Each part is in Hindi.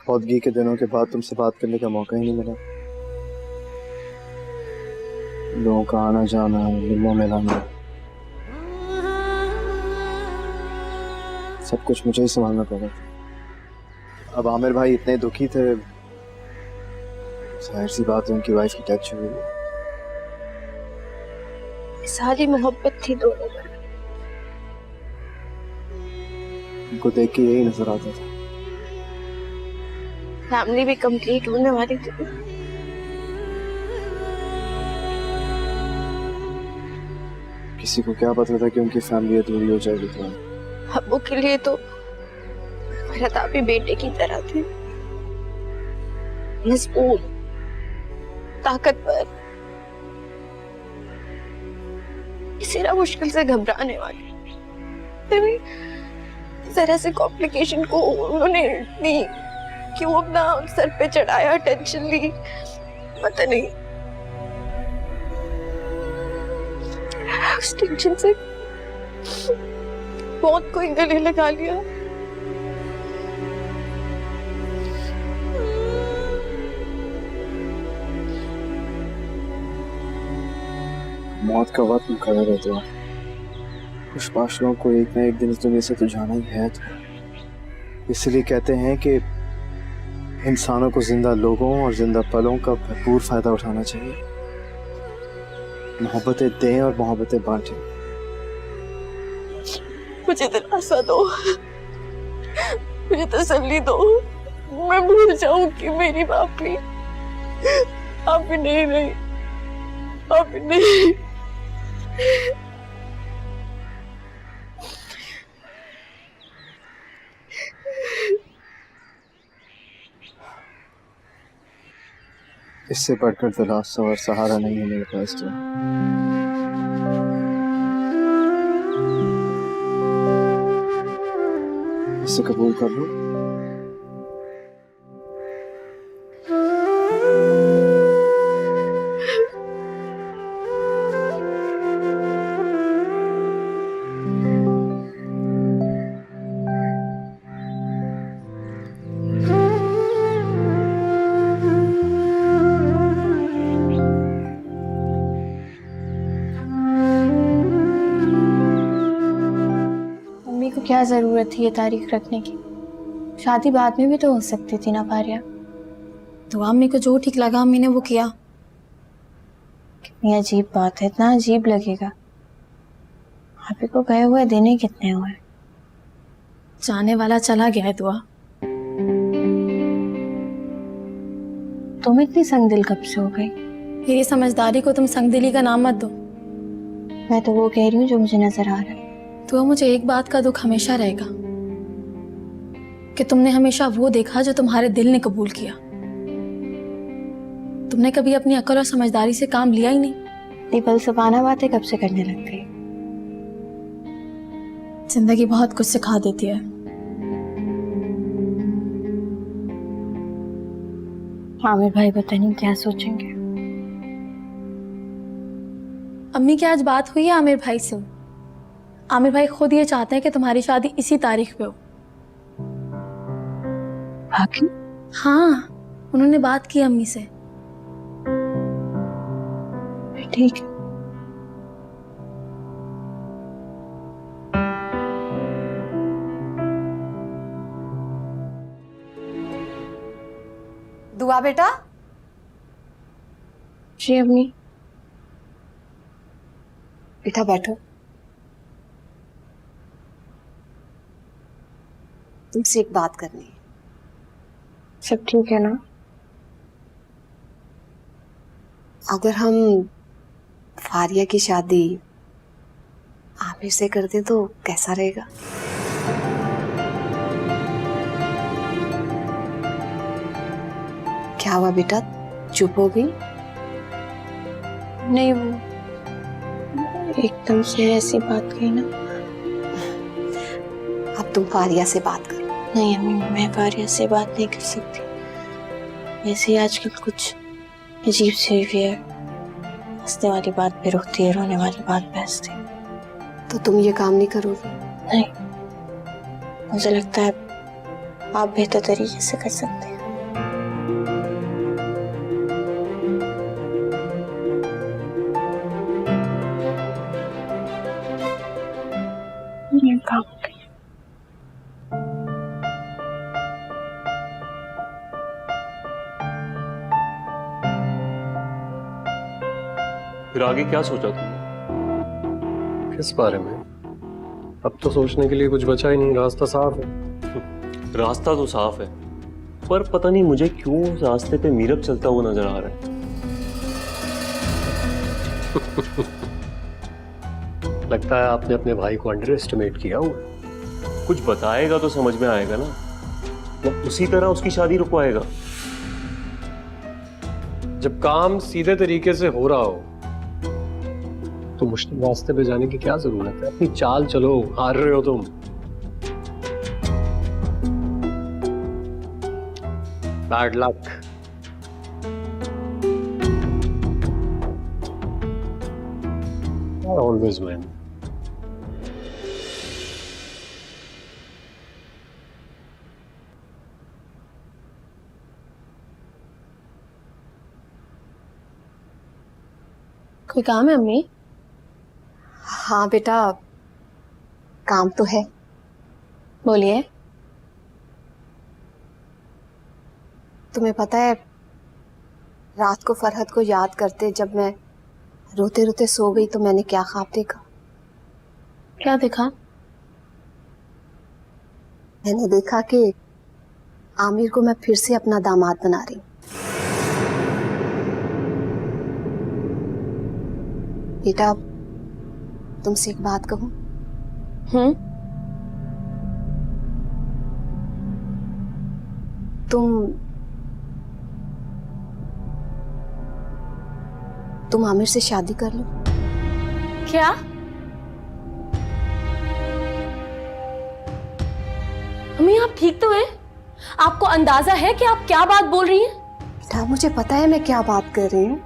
फौतगी के दिनों के बाद तुमसे बात करने का मौका ही नहीं मिला। लोगों का आना जाना, मिलना मिलाना, सब कुछ मुझे ही संभालना पड़ा। अब आमिर भाई इतने दुखी थे, जाहिर सी बात है उनकी वाइफ की डेथ हुई। सारी मोहब्बत थी दोनों में। उनको देख के यही नजर आता था। फैमिली भी कंप्लीट होने वाली थी। किसी को क्या पता था कि उनकी फैमिली अधूरी हो जाएगी। तो अब्बू के लिए तो प्रताप भी बेटे की तरह थे, मजबूत, ताकतवर, किसी ना मुश्किल से घबराने वाले। जरा से कॉम्प्लिकेशन को उन्होंने इतनी क्यों अपना सर पे चढ़ाया, टेंशन ली, पता नहीं। उस टेंशन से मौत को ही गले लगा लिया। मौत का वक्त मुकर्रर रहता है। कुछ पाशलों को एक ना एक दिन इस दुनिया से तो जाना ही है। तो इसलिए कहते हैं कि इंसानों को जिंदा लोगों और जिंदा पलों का भरपूर फायदा उठाना चाहिए। मोहब्बतें दें और मोहब्बतें बांटें। मुझे दिलासा दो, मुझे तसल्ली दो। मैं भूल जाऊं कि मेरी बापी आप भी नहीं रही, आप भी नहीं। इससे बढ़कर दिलासा और सहारा नहीं है मेरे पास। तो इसे कबूल कर लो। क्या जरूरत थी ये तारीख रखने की? शादी बाद में भी तो हो सकती थी ना फारिया। तो अम्मी को जो ठीक लगा अम्मी ने वो किया। कितनी अजीब बात है, इतना अजीब लगेगा। आप को गए हुए दिन ही कितने हुए? जाने वाला चला गया है दुआ। तुम इतनी संगदिल कब से हो गई? मेरी समझदारी को तुम संगदिली का नाम मत दो। मैं तो वो कह रही हूँ जो मुझे नजर आ रहा है। तो मुझे एक बात का दुख हमेशा रहेगा कि तुमने हमेशा वो देखा जो तुम्हारे दिल ने कबूल किया। तुमने कभी अपनी अक्ल और समझदारी से काम लिया ही नहीं। इतनी फलसफाना बातें कब से करने लग गई? जिंदगी बहुत कुछ सिखा देती है। आमिर भाई पता नहीं क्या सोचेंगे। अम्मी की आज बात हुई है आमिर भाई से। आमिर भाई खुद ये चाहते हैं कि तुम्हारी शादी इसी तारीख पे हो। हाँ, उन्होंने बात की अम्मी से। ठीक है। दुआ बेटा। जी अम्मी। बेटा बैठो। तुमसे एक बात करनी है। सब ठीक है ना? अगर हम फारिया की शादी आमिर से कर दें तो कैसा रहेगा? क्या हुआ बेटा, चुप हो गई? नहीं, वो एकदम से ऐसी बात कही ना। अब तुम फारिया से बात करो। नहीं अम्मी, मैं फारिया से बात नहीं कर सकती। वैसे आजकल कुछ अजीब सी हुई है। हंसने वाली बात पे रोती है, रोने वाली बात पे हंसती। तो तुम ये काम नहीं करोगी? नहीं, मुझे लगता है आप बेहतर तरीके से कर सकते हैं। फिर आगे क्या सोचा तुमने? किस बारे में? अब तो सोचने के लिए कुछ बचा ही नहीं, रास्ता साफ है। रास्ता तो साफ है, पर पता नहीं मुझे क्यों उस रास्ते पे मीरब चलता हुआ नजर आ रहा है। लगता है आपने अपने भाई को अंडर एस्टिमेट किया हुआ। कुछ बताएगा तो समझ में आएगा ना, वो उसी तरह उसकी शादी रुकवाएगा। जब काम सीधे तरीके से हो रहा हो तो मुश्किल रास्ते पे जाने की क्या जरूरत है? अपनी चाल चलो, हार रहे हो तुम। Bad luck. I always win. कोई काम है अम्मी? हाँ बेटा, काम तो है। बोलिए। तुम्हें पता है, रात को फरहत को याद करते जब मैं रोते रोते सो गई तो मैंने क्या ख्वाब देखा? क्या देखा? मैंने देखा कि आमिर को मैं फिर से अपना दामाद बना रही हूँ। बेटा, तुमसे एक बात कहूं? तुम आमिर से शादी कर लो। क्या? अम्मी आप ठीक तो हैं? आपको अंदाजा है कि आप क्या बात बोल रही हैं? बेटा, मुझे पता है मैं क्या बात कर रही हूँ।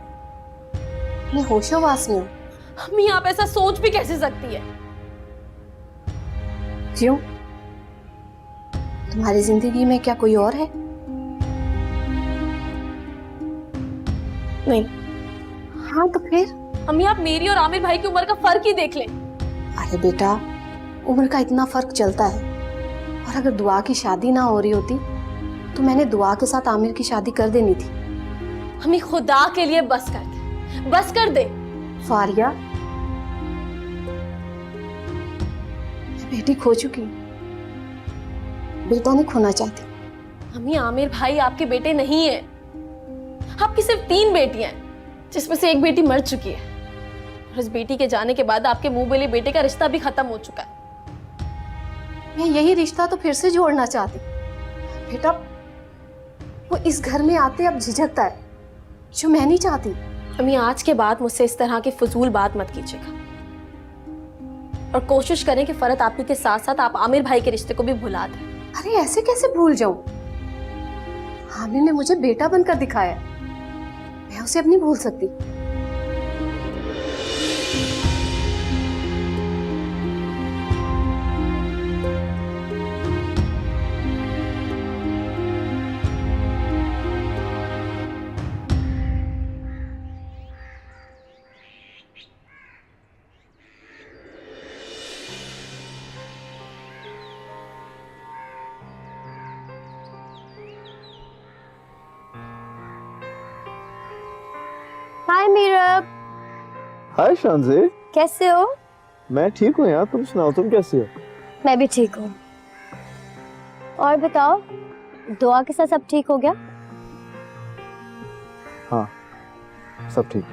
मैं होशोवास में हूँ। अम्मी आप ऐसा सोच भी कैसे सकती है? क्यों? तुम्हारी जिंदगी में क्या कोई और है? नहीं। हाँ तो फिर? अम्मी आप मेरी और आमिर भाई की उम्र का फर्क ही देख लें। अरे बेटा, उम्र का इतना फर्क चलता है, और अगर दुआ की शादी ना हो रही होती तो मैंने दुआ के साथ आमिर की शादी कर देनी थी। अम्मी खुदा के लिए बस कर दे, बस कर दे। फारिया, मैं बेटी खो चुकी हूँ, बेटा नहीं खोना चाहती। अम्मी आमिर भाई आपके बेटे नहीं है। आपकी सिर्फ 3 बेटियां हैं, जिसमें से एक बेटी मर चुकी है, और इस बेटी के जाने के बाद आपके मुंह बोले बेटे का रिश्ता भी खत्म हो चुका है। मैं यही रिश्ता तो फिर से जोड़ना चाहती। बेटा, वो इस घर में आते अब झिझकता है, जो मैं नहीं चाहती। अम्मी आज के बाद मुझसे इस तरह की फजूल बात मत कीजिएगा, और कोशिश करें कि फरहत आपकी के साथ साथ आप आमिर भाई के रिश्ते को भी भुला दें। अरे ऐसे कैसे भूल जाऊं? आमिर ने मुझे बेटा बनकर दिखाया, मैं उसे अब नहीं भूल सकती। हाय मीरब, हाय शांजे, कैसे हो? मैं ठीक हूँ यार, तुम सुनाओ, तुम कैसी हो? मैं भी ठीक हूँ। और बताओ, दुआ के साथ सब ठीक हो गया? हाँ, सब ठीक।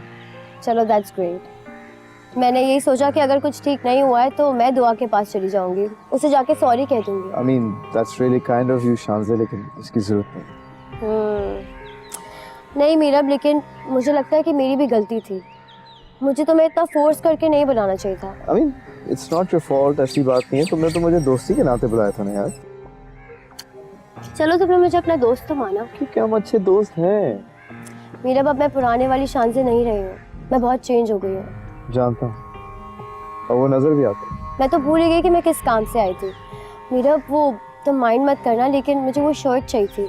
चलो दैट्स ग्रेट। मैंने यही सोचा कि अगर कुछ ठीक नहीं हुआ है तो मैं दुआ के पास चली जाऊंगी, उसे जाके सॉरी कह दूंगी। I mean, that's really kind of you, शांजे, लेकिन इसकी जरूरत नहीं। नहीं मीरब, लेकिन मुझे लगता है कि मेरी भी गलती थी। मुझे तुम्हें इतना फोर्स करके नहीं बुलाना चाहिए था। I mean, it's not your fault, ऐसी बात नहीं है। तुमने तो मुझे दोस्ती के नाते बुलाया था ना यार। चलो तुमने मुझे अपना दोस्त तो माना। क्योंकि हम अच्छे दोस्त हैं। मीरब, अब मैं पुराने वाली शांजे नहीं रही हूँ, मैं बहुत चेंज हो गई हूँ। जानता हूँ, और वो नजर भी आता है। मैं तो भूल ही गई कि मैं किस काम से आई थी। मीरब, वो तुम माइंड मत करना, लेकिन मुझे वो शर्ट चाहिए थी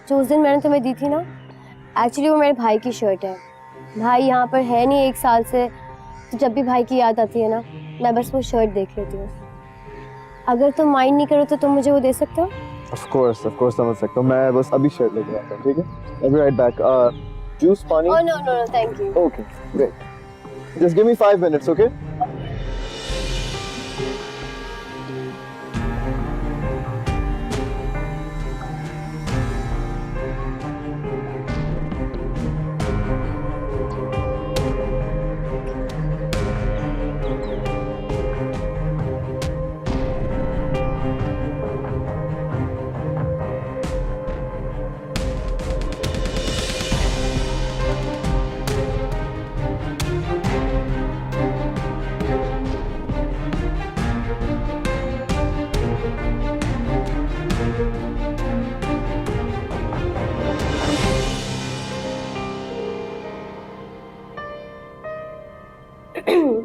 जो उस दिन मैंने तुम्हें दी थी ना। एक्चुअली वो मेरे भाई की शर्ट है। भाई यहाँ पर है नहीं 1 साल से, तो जब भी भाई की याद आती है ना, मैं बस वो शर्ट देख लेती हूँ। अगर तुम माइंड नहीं करो तो तुम मुझे वो दे सकते हो? Of course, समझ सकता हूँ। मैं बस अभी शर्ट लेके आता हूँ, ठीक है? I'll be right back. Juice, पानी? Oh no, thank you. Okay, great. Just give me 5 minutes, okay?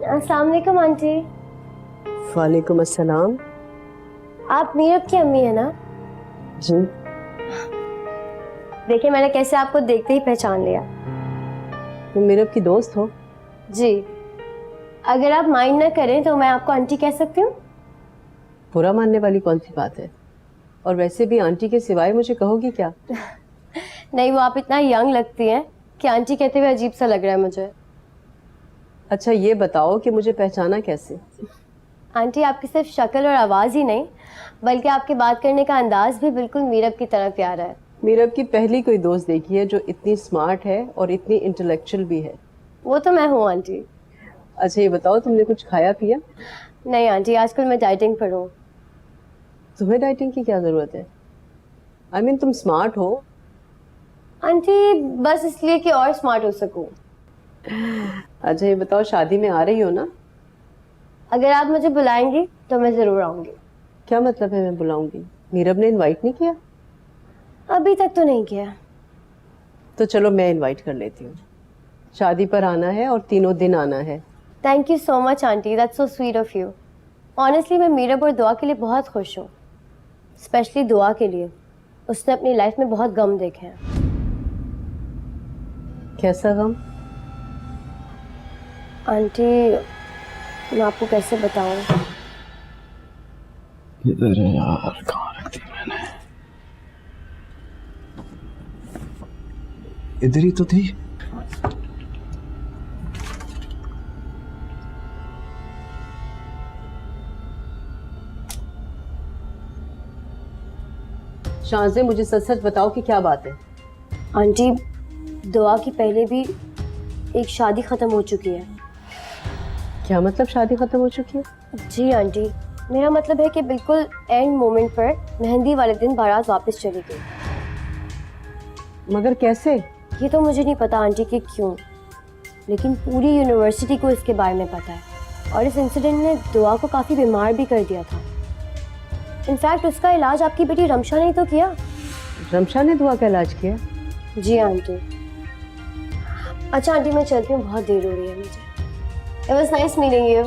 अस्सलाम वालेकुम आंटी। वालेकुम अस्सलाम। आप मीरब की अम्मी है ना? जी। देखिए मैंने कैसे आपको देखते ही पहचान लिया। तुम मीरब की दोस्त हो? जी। अगर आप माइंड ना करें तो मैं आपको आंटी कह सकती हूँ? बुरा मानने वाली कौन सी बात है? और वैसे भी आंटी के सिवाय मुझे कहोगी क्या? नहीं, वो आप इतना यंग लगती हैं कि आंटी कहते हुए अजीब सा लग रहा है मुझे। अच्छा ये बताओ कि मुझे पहचाना कैसे? आंटी आपकी सिर्फ शक्ल और आवाज़ ही नहीं बल्कि आपके बात करने का अंदाज भी बिल्कुल मीरब की तरह प्यारा है। मीरब की पहली कोई दोस्त देखी है जो इतनी स्मार्ट है और इतनी इंटेलेक्चुअल भी है? वो तो मैं हूँ आंटी। अच्छा ये बताओ तुमने कुछ खाया पिया? नहीं आंटी, आजकल मैं डाइटिंग पर हूँ। तुम्हें डाइटिंग की क्या जरूरत है? आई मीन तुम स्मार्ट हो। आंटी बस इसलिए कि और स्मार्ट हो सकूं। अच्छा ये बताओ शादी में आ रही हो ना? अगर आप मुझे बुलाएंगी तो मैं जरूर आऊंगी। क्या मतलब है मैं बुलाऊंगी? मीरब ने इनवाइट नहीं किया? अभी तक तो नहीं किया। तो चलो मैं इनवाइट कर लेती हूँ। शादी पर आना है और तीनों दिन आना है। Thank you so much aunty, that's so sweet of you. Honestly मैं मीरब और दुआ के लिए बहुत खुश हूँ, स्पेशली दुआ के लिए। उसने अपनी लाइफ में बहुत गम देखे हैं। कैसा गम? आंटी मैं आपको कैसे बताऊं? इधर है यार, कहाँ रख दी मैंने? इधर ही तो थी। शाहज़े मुझे सच सच बताओ कि क्या बात है? आंटी दुआ की पहले भी एक शादी खत्म हो चुकी है। क्या मतलब शादी खत्म हो चुकी है? जी आंटी, मेरा मतलब है कि बिल्कुल एंड मोमेंट पर मेहंदी वाले दिन बारात वापस चली गई। मगर कैसे? ये तो मुझे नहीं पता आंटी कि क्यों, लेकिन पूरी यूनिवर्सिटी को इसके बारे में पता है और इस इंसिडेंट ने दुआ को काफ़ी बीमार भी कर दिया था। इनफैक्ट उसका इलाज आपकी बेटी रमशा ने तो किया। रमशा ने दुआ का इलाज किया? जी आंटी। अच्छा आंटी मैं चलती हूँ, बहुत देर हो रही है मुझे। It was nice meeting you.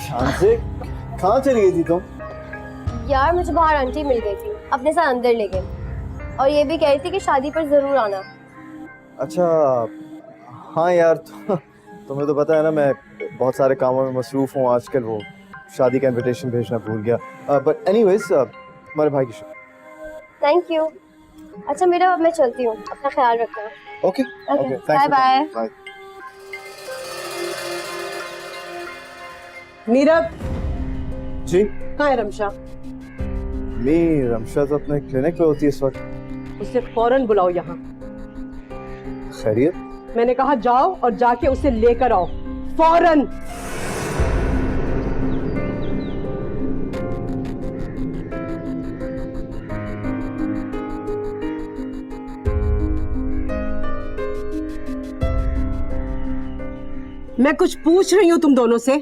शान से कहाँ चली गई थी तुम? यार मुझे बाहर आंटी मिल गई थी, अपने साथ अंदर ले गई और ये भी कह रही थी कि शादी पर जरूर आना। अच्छा हाँ यार, तुम्हें तो पता है ना मैं बहुत सारे कामों में मसरूफ हूँ आजकल। वो शादी का इनविटेशन भेजना भूल गया। बट एनीवेज हमारे भाई की शादी। Thank you. अच्छा मेरा अब मैं चलती हूँ, अपना ख्याल रखना। Okay Okay, bye-bye. Bye. Meerab ji कहाँ है रमशा? रमशा तो अपने क्लिनिक पे होती है इस वक्त। उसे फौरन बुलाओ यहाँ। खैरियत? मैंने कहा जाओ और जाके उसे लेकर आओ फौरन। मैं कुछ पूछ रही हूँ तुम दोनों से,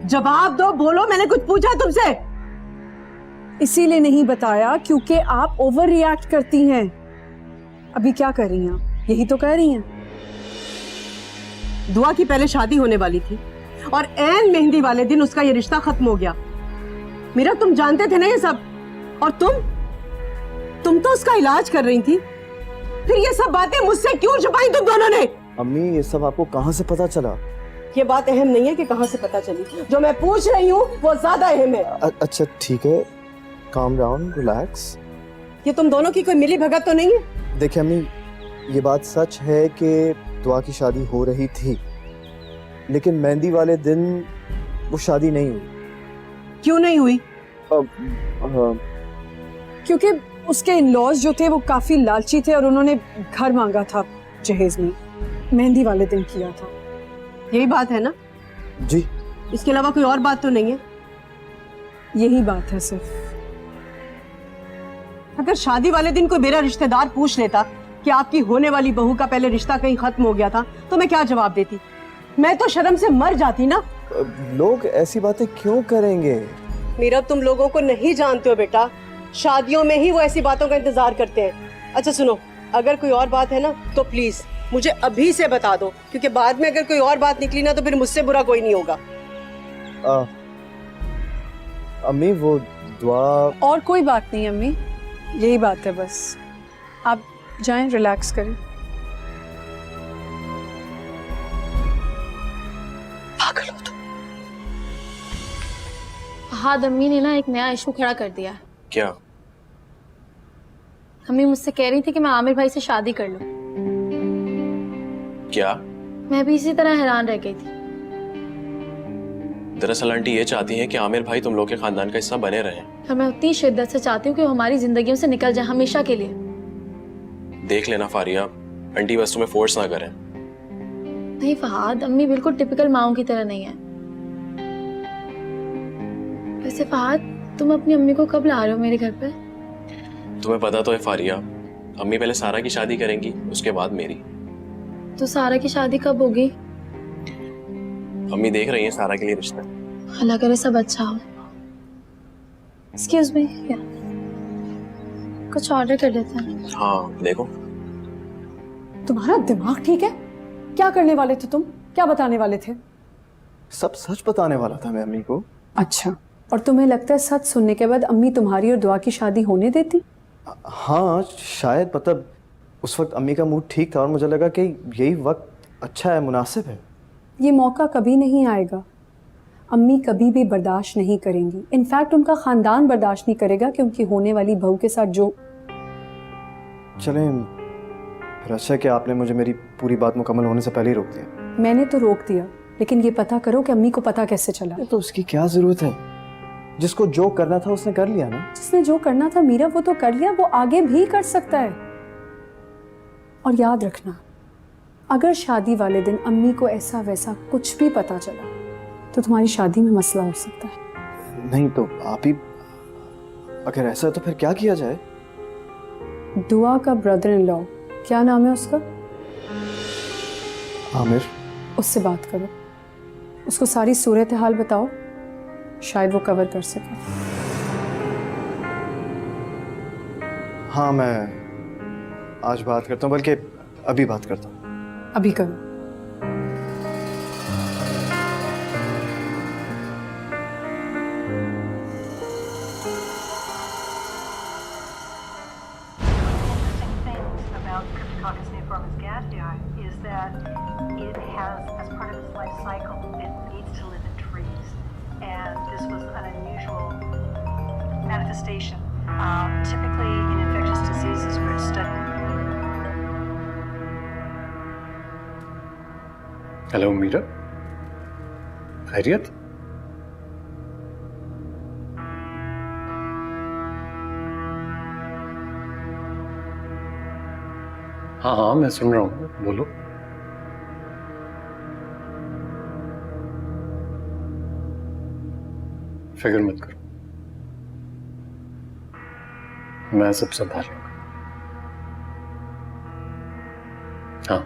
जवाब दो। बोलो, मैंने कुछ पूछा तुमसे? इसीलिए नहीं बताया क्योंकि आप ओवर रिएक्ट करती हैं। अभी क्या कर रही हैं आप? यही तो कह रही हैं। दुआ की पहले शादी होने वाली थी और ऐन मेहंदी वाले दिन उसका ये रिश्ता खत्म हो गया। मेरा तुम जानते थे ना ये सब, और तुम तो उसका इलाज कर रही थी। फिर ये सब बातें मुझसे क्यों छुपाई तुम दोनों ने? अम्मी ये सब आपको कहाँ से पता चला? ये बात अहम नहीं है कि कहाँ से पता चली, जो मैं पूछ रही हूँ वो ज्यादा अहम है। अच्छा ठीक है, काम डाउन, रिलैक्स। ये तुम दोनों की कोई मिली भगत तो नहीं है? देखिए अम्मी, ये बात सच है कि दुआ की शादी हो रही थी, लेकिन मेहंदी वाले दिन वो शादी नहीं हुई। क्यों नहीं हुई? क्योंकि उसके इन-लॉज जो थे वो काफी लालची थे और उन्होंने घर मांगा था जहेज में, मेहंदी वाले दिन किया था। यही बात है ना? जी। इसके अलावा कोई और बात तो नहीं है? यही बात है सिर्फ। अगर शादी वाले दिन कोई मेरा रिश्तेदार पूछ लेता कि आपकी होने वाली बहू का पहले रिश्ता कहीं खत्म हो गया था, तो मैं क्या जवाब देती? मैं तो शर्म से मर जाती ना। लोग ऐसी बातें क्यों करेंगे? मीरा, तुम लोगों को नहीं जानते हो बेटा, शादियों में ही वो ऐसी बातों का इंतजार करते हैं। अच्छा सुनो, अगर कोई और बात है ना तो प्लीज मुझे अभी से बता दो, क्योंकि बाद में अगर कोई और बात निकली ना तो फिर मुझसे बुरा कोई नहीं होगा। अम्मी वो दुआ। और कोई बात नहीं अम्मी, यही बात है बस। आप जाएं, रिलैक्स करें। पागल हो तुम। फहाद, अम्मी ने ना एक नया इशू खड़ा कर दिया है। क्या? अम्मी मुझसे कह रही थी कि मैं आमिर भाई से शादी कर लूं। क्या? मैं भी इसी तरह हैरान रह गई थी। दरअसल आंटी ये चाहती हैं कि आमिर भाई तुम लोग के खानदान का हिस्सा बने रहें। और मैं उतनी शिद्दत से चाहती हूँ कि वो हमारी जिंदगियों से निकल जाए हमेशा के लिए। देख लेना फारिया, आंटी बस तुम्हें फोर्स ना करें। नहीं फहाद, अम्मी बिल्कुल टिपिकल माओं की तरह नहीं है। वैसे फहाद, तुम अपनी अम्मी को कब ला रहे हो मेरे घर पे? तुम्हें पता तो है फारिया, अम्मी पहले सारा की शादी करेंगी, उसके बाद मेरी। तो सारा की शादी कब होगी? अम्मी देख रही हैं सारा के लिए रिश्ता। अल्लाह करे सब अच्छा हो। एक्सक्यूज मी, कुछ ऑर्डर कर देते हैं। हाँ देखो। तुम्हारा दिमाग ठीक है? क्या करने वाले थे तुम? क्या बताने वाले थे? सब सच बताने वाला था मैं अम्मी को। अच्छा, और तुम्हें लगता है सच सुनने के बाद अम्मी तुम्हारी और दुआ की शादी होने देती? हाँ शायद, मतलब उस वक्त अम्मी का मूड ठीक था और मुझे लगा कि यही वक्त अच्छा है, मुनासिब है। ये मौका कभी नहीं आएगा। अम्मी कभी भी बर्दाश्त नहीं करेंगी। इनफैक्ट उनका खानदान बर्दाश्त नहीं करेगा कि उनकी होने वाली बहू के साथ जो। चलें, फिर अच्छा कि आपने मुझे मेरी पूरी बात मुकम्मल होने से पहले ही रोक दिया। मैंने तो रोक दिया, लेकिन ये पता करो कि अम्मी को पता कैसे चला। तो उसकी क्या जरूरत है? जिसको जो करना था उसने कर लिया ना। जिसने जो करना था मीरा वो तो कर लिया, वो आगे भी कर सकता है। और याद रखना, अगर शादी वाले दिन अम्मी को ऐसा वैसा कुछ भी पता चला तो तुम्हारी शादी में मसला हो सकता है। नहीं तो आप ही, अगर ऐसा है तो फिर क्या किया जाए? दुआ का ब्रदर इन लॉ, क्या नाम है उसका? आमिर। उससे बात करो, उसको सारी सूरत हाल बताओ, शायद वो कवर कर सके। हाँ मैं आज बात करता हूँ, बल्कि अभी बात करता हूँ। अभी करो। about Cryptococcus neoformis gatii is that it has, as part of its life cycle, it needs to live in trees, and this was an unusual manifestation. Typically, in infectious diseases, we're studying. Hello Meera, खैरियत? हाँ हाँ मैं सुन रहा हूँ, बोलो। फिक्र मत करो, मैं सब संभाल लूंगा। हाँ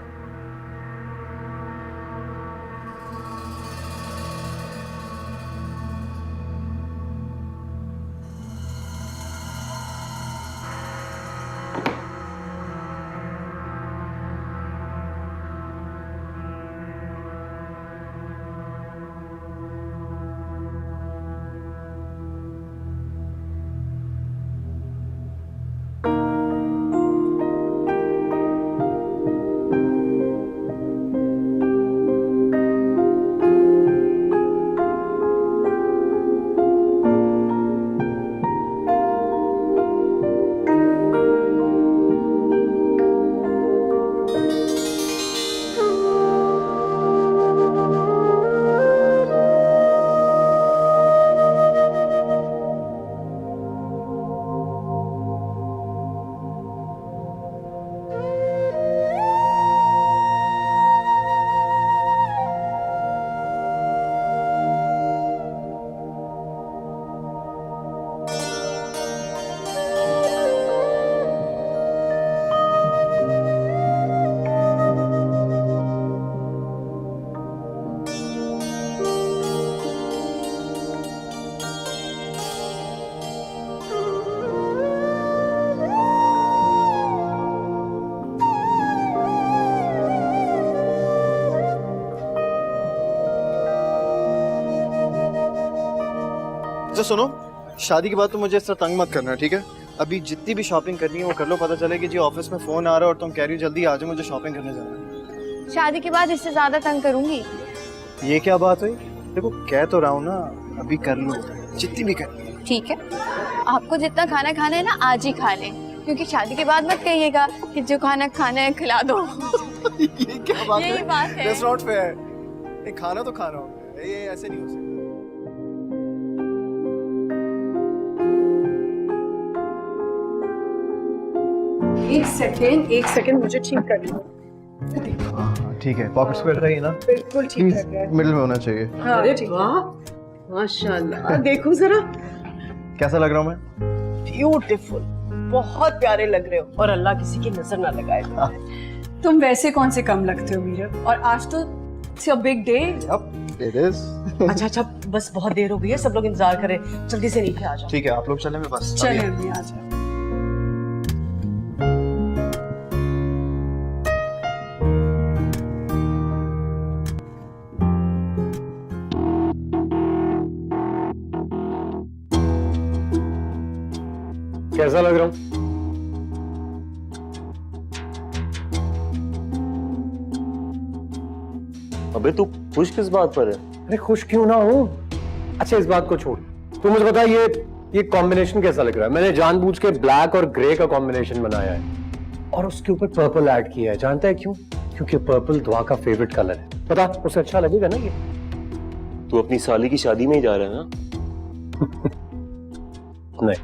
अच्छा सुनो, शादी के बाद तो मुझे इस तरह तंग मत करना, ठीक है? अभी जितनी भी शॉपिंग करनी है वो कर लो, पता चले कि जी ऑफिस में फोन आ रहा है और तुम कह रही हो जल्दी आ जाओ, मुझे शॉपिंग करने जाना है। शादी के बाद इससे ज्यादा तंग करूंगी। ये क्या बात हुई? देखो कह तो रहा हूँ ना, अभी कर लो जितनी भी करनी है। ठीक है, आपको जितना खाना खाना है ना आज ही खा लें, क्योंकि शादी के बाद मत कहिएगा कि जो खाना खाना है खिला दो। ये क्या बात है? यही बात है। That's not fair. ये खाना तो खाना होगा, ये ऐसे नहीं हो सकता। एक सेकंड मुझे ठीक कर लो। ठीक है, पॉकेट स्क्वायर रही ना? बिल्कुल ठीक है। मिडिल में होना चाहिए। अरे वाह, माशाल्लाह, देखो जरा कैसा लग रहा हूँ मैं? ब्यूटीफुल, बहुत प्यारे लग रहे हो और अल्लाह किसी की नजर ना लगाए तुम्हें। तुम वैसे कौन से कम लगते हो मीरब, और आज तो it's your big day. It is. अच्छा, बस बहुत देर हो गई है, सब लोग इंतजार करें, जल्दी से नीचे आ जाओ। ठीक है, आप लोग चले, मैं बस चले अभी आ जाओ। कैसा लग रहा हूँ? अबे तू खुश किस बात पर है? अरे खुश क्यों ना हूँ? अच्छा इस बात को छोड़, तू मुझे बता ये कॉम्बिनेशन कैसा लग रहा है? मैंने जानबूझ के ब्लैक और ग्रे का कॉम्बिनेशन बनाया है और उसके ऊपर पर्पल ऐड किया है। जानता है क्यों? क्योंकि पर्पल दुआ का फेवरेट कलर है। पता उसे अच्छा लगेगा ना ये? तू अपनी साली की शादी में ही जा रहा है ना? नहीं,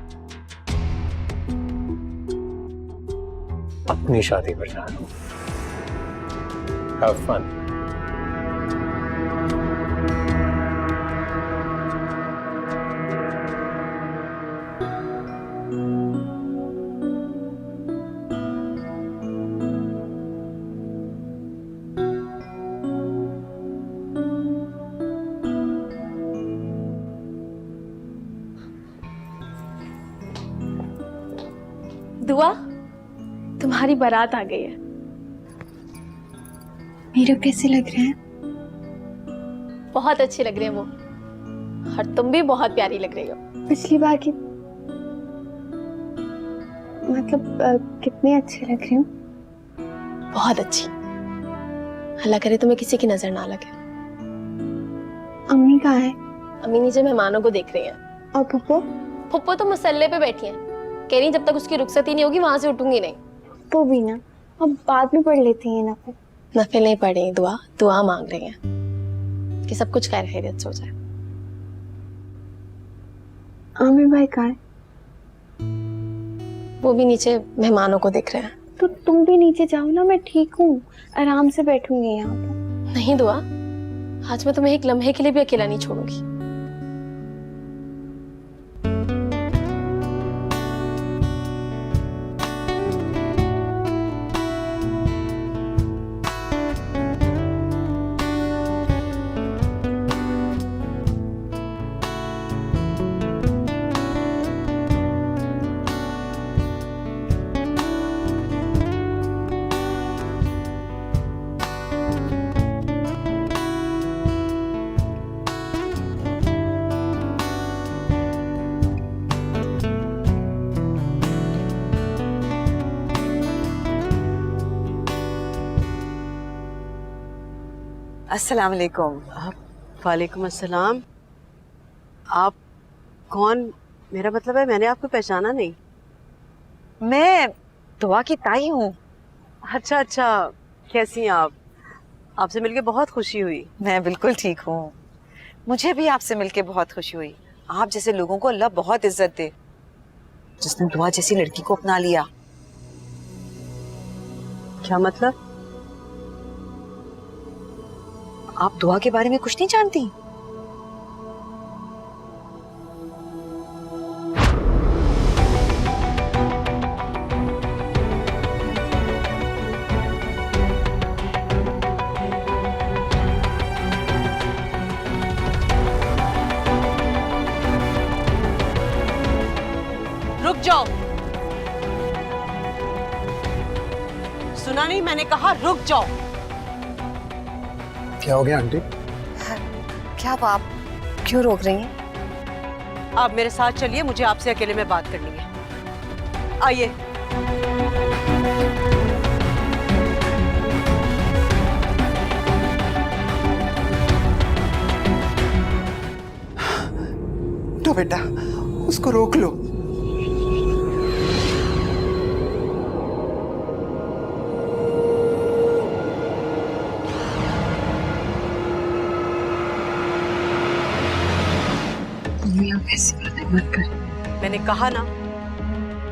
अपनी शादी पर जा रहा हूँ। Have fun. दुआ, तुम्हारी बारात आ गई है। मीरब कैसे लग रहे हैं? बहुत अच्छी लग रही है वो, और तुम भी बहुत प्यारी लग रही हो। पिछली बार की मतलब कितने अच्छे लग रहे हो? बहुत अच्छी। अल्लाह करे तुम्हें किसी की नजर ना लगे। अम्मी कहाँ है? अम्मी नीचे मेहमानों को देख रही हैं। और पप्पो? पप्पो तो मुसल्ले पे बैठी हैं, कह रही जब तक उसकी रुखसत ही नहीं होगी वहां से उठूंगी नहीं। वो भी ना, अब बाद में पढ़ लेती है ना। फिर नफिल नहीं पढ़ रही, दुआ मांग रही हैं कि सब कुछ खैर खैरियत से हो जाए। आमिर भाई कहाँ है? वो भी नीचे मेहमानों को देख रहे हैं। तो तुम भी नीचे जाओ ना, मैं ठीक हूँ, आराम से बैठूंगी यहाँ पर। नहीं दुआ, आज मैं तुम्हें एक लम्हे के लिए भी अकेला नहीं छोड़ूंगी। अस्सलाम वालेकुम। वालेकुम अस्सलाम। आप कौन? मेरा मतलब है मैंने आपको पहचाना नहीं। मैं दुआ की ताई हूँ। अच्छा अच्छा, कैसी हैं आप? आपसे मिलके बहुत खुशी हुई। मैं बिल्कुल ठीक हूँ, मुझे भी आपसे मिलके बहुत खुशी हुई। आप जैसे लोगों को अल्लाह बहुत इज्जत दे, जिसने दुआ जैसी लड़की को अपना लिया। क्या मतलब? आप दुआ के बारे में कुछ नहीं जानती? रुक जाओ। सुना नहीं? मैंने कहा रुक जाओ। क्या हो गया आंटी? क्या आप क्यों रोक रही हैं? आप मेरे साथ चलिए, मुझे आपसे अकेले में बात करनी है। आइए। तो बेटा उसको रोक लो। ऐसी बातें मत कर। मैंने कहा ना,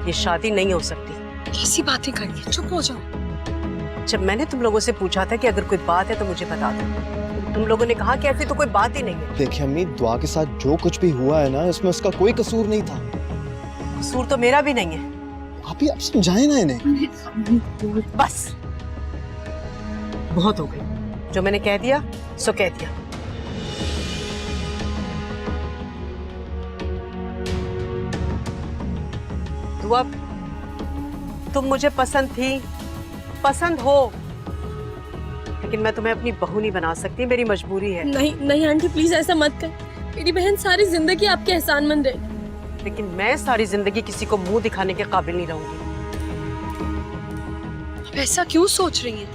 ये शादी नहीं हो सकती। कैसी बातें कर रही है? चुप हो जाओ। जब मैंने तुम लोगों से पूछा था कि अगर कोई बात है तो मुझे बता दो, तुम लोगों ने कहा कि ऐसी तो कोई बात ही नहीं है। देखिए अम्मी, दुआ के साथ जो कुछ भी हुआ है ना, इसमें उसका कोई कसूर नहीं था। कसूर तो मेरा भी नहीं है। आप समझाए ना इन्हें। बस बहुत हो गई। जो मैंने कह दिया सो कह दिया। दुआ, तुम मुझे पसंद थी, पसंद हो, लेकिन मैं तुम्हें अपनी बहू नहीं बना सकती, मेरी मजबूरी है। नहीं नहीं आंटी, प्लीज ऐसा मत कर। मेरी बहन सारी जिंदगी आपके एहसानमंद रहे। लेकिन मैं सारी जिंदगी किसी को मुंह दिखाने के काबिल नहीं रहूंगी। आप ऐसा क्यों सोच रही हैं?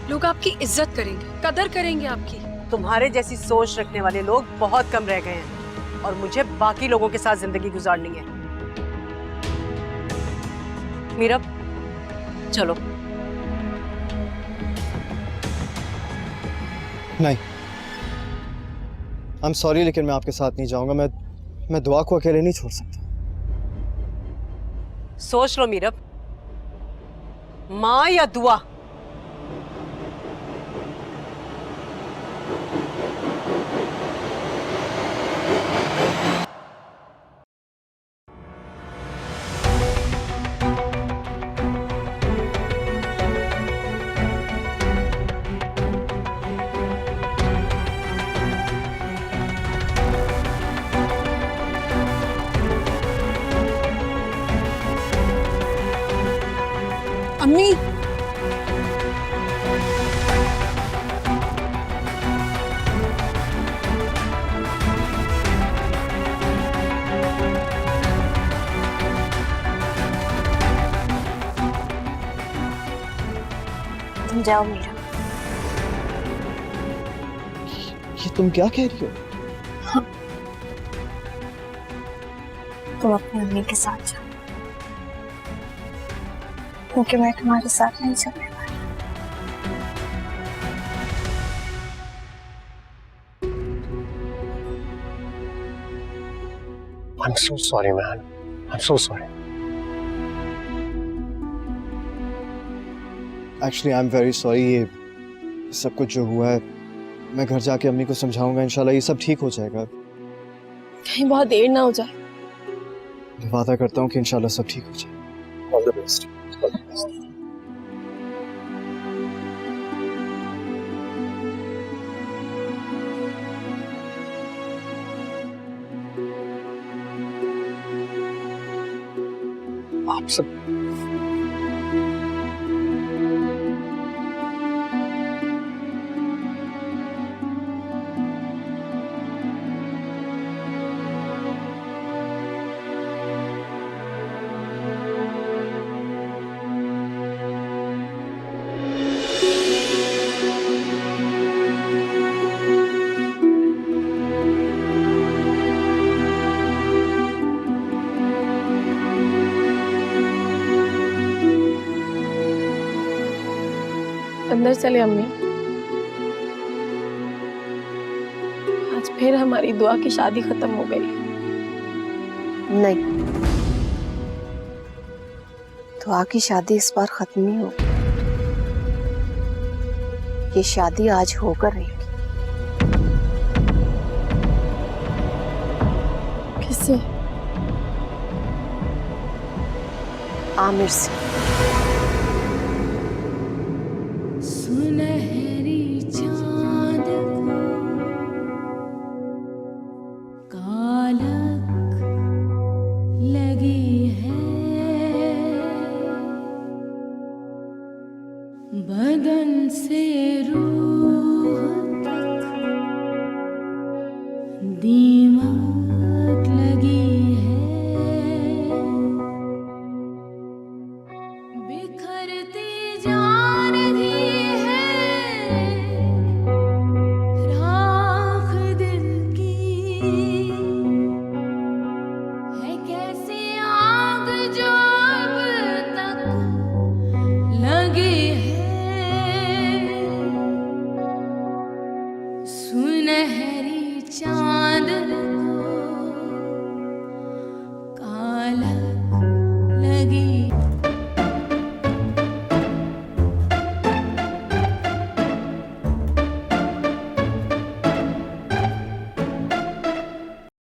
लोग आपकी इज्जत करेंगे, कदर करेंगे आपकी। तुम्हारे जैसी सोच रखने वाले लोग बहुत कम रह गए हैं और मुझे बाकी लोगों के साथ जिंदगी गुजारनी है। मीरा, चलो। नहीं, आई एम सॉरी, लेकिन मैं आपके साथ नहीं जाऊंगा। मैं दुआ को अकेले नहीं छोड़ सकता। सोच लो मीरब, माँ या दुआ? अम्मी, तुम जाओ मीरा। ये तुम क्या कह रही हो? तुम अपनी मम्मी के साथ जाओ, क्योंकि मैं तुम्हारे साथ नहीं चलने वाली। I'm so sorry, man. I'm so sorry. Actually I am very sorry. ये सब कुछ जो हुआ है, मैं घर जाके अम्मी को समझाऊंगा। इंशाल्लाह ये सब ठीक हो जाएगा। कहीं बहुत देर ना हो जाए। मैं वादा करता हूँ कि इंशाल्लाह सब ठीक हो जाएगा। All the best. आप सब अंदर चले अम्मी। आज फिर हमारी दुआ की शादी खत्म हो गई। नहीं, दुआ की शादी इस बार खत्म नहीं होगी। ये शादी आज होकर रहेगी। किससे? आमिर से। सुनहरी चांद को कालक लगी है, बदन से रूह तक दीमक लगी जिंदगी